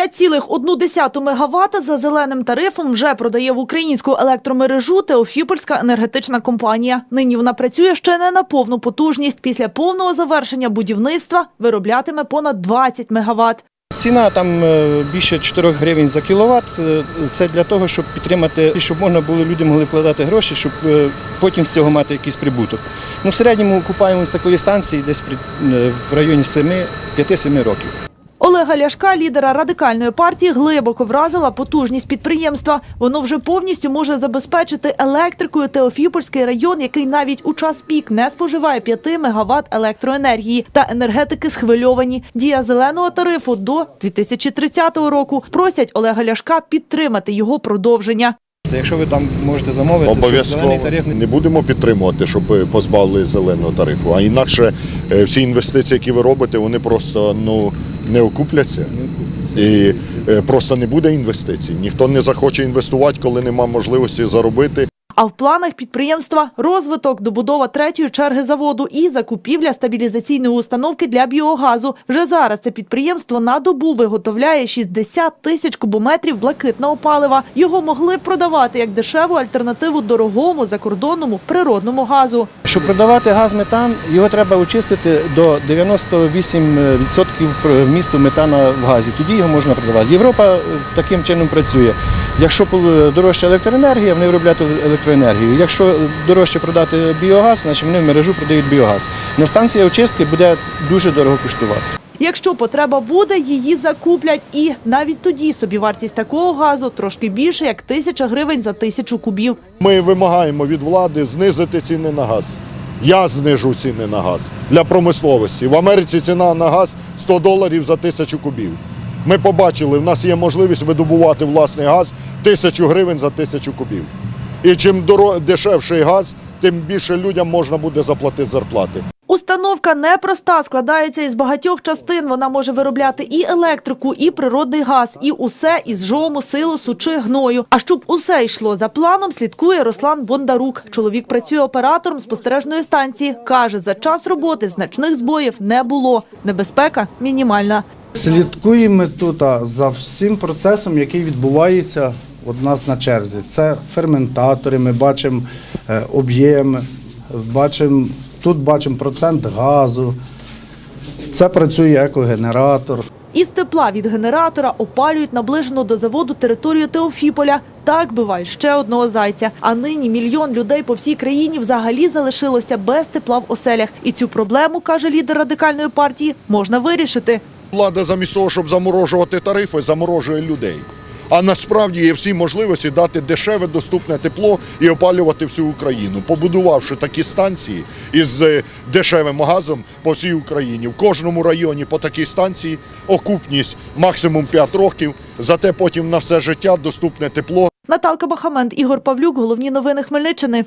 5,1 МВт за зеленим тарифом вже продає в українську електромережу Теофіпольська енергетична компанія. Нині вона працює ще не на повну потужність. Після повного завершення будівництва вироблятиме понад 20 МВт. Ціна там більше 4 гривень за кіловат. Це для того, щоб підтримати, щоб можна було, люди могли вкладати гроші, щоб потім з цього мати якийсь прибуток. В середньому купаємо з такої станції десь в районі 5-7 років. Олега Ляшка, лідера Радикальної партії, глибоко вразила потужність підприємства. Воно вже повністю може забезпечити електрикою Теофіпольський район, який навіть у час пік не споживає 5 МВт електроенергії. Та енергетики схвильовані. Дія зеленого тарифу до 2030 року. Просять Олега Ляшка підтримати його продовження. Якщо ви там можете замовити, обов'язково не будемо підтримувати, щоб позбавили зеленого тарифу. А інакше всі інвестиції, які ви робите, вони просто не окупляться. І просто не буде інвестицій. Ніхто не захоче інвестувати, коли немає можливості заробити. А в планах підприємства – розвиток, добудова 3-ї черги заводу і закупівля стабілізаційної установки для біогазу. Вже зараз це підприємство на добу виготовляє 60 тисяч кубометрів блакитного палива. Його могли б продавати як дешеву альтернативу дорогому закордонному природному газу. Щоб продавати газ метан, його треба очистити до 98% вмісту метану в газі. Тоді його можна продавати. Європа таким чином працює. Якщо дорожча електроенергія, вони виробляють електроенергію. Якщо дорожче продати біогаз, значить вони в мережу продають біогаз. На станції очистки буде дуже дорого коштувати. Якщо потреба буде, її закуплять. І навіть тоді собівартість такого газу трошки більше, як 1000 гривень за 1000 кубів. Ми вимагаємо від влади знизити ціни на газ. Я знижу ціни на газ для промисловості. В Америці ціна на газ $100 за 1000 кубів. Ми побачили, в нас є можливість видобувати власний газ 1000 гривень за 1000 кубів. І чим дешевший газ, тим більше людям можна буде заплатити зарплати. Установка непроста, складається із багатьох частин. Вона може виробляти і електрику, і природний газ, і усе із жому, силосу чи гною. А щоб усе йшло за планом, слідкує Руслан Бондарук. Чоловік працює оператором спостережної станції. Каже, за час роботи значних збоїв не було. Небезпека мінімальна. Слідкуємо тут за всім процесом, який відбувається у нас на черзі. Це ферментатори, ми бачимо об'єм, тут бачимо процент газу. Це працює екогенератор. Із тепла від генератора опалюють наближену до заводу територію Теофіполя. Так биває ще одного зайця. А нині 1 мільйон людей по всій країні взагалі залишилося без тепла в оселях. І цю проблему, каже лідер Радикальної партії, можна вирішити. Влада замість того, щоб заморожувати тарифи, заморожує людей. А насправді є всі можливості дати дешеве, доступне тепло і опалювати всю Україну, побудувавши такі станції із дешевим газом по всій Україні. В кожному районі по такій станції окупність максимум 5 років, зате потім на все життя доступне тепло. Наталка Бахамент, Ігор Павлюк. Головні новини Хмельниччини.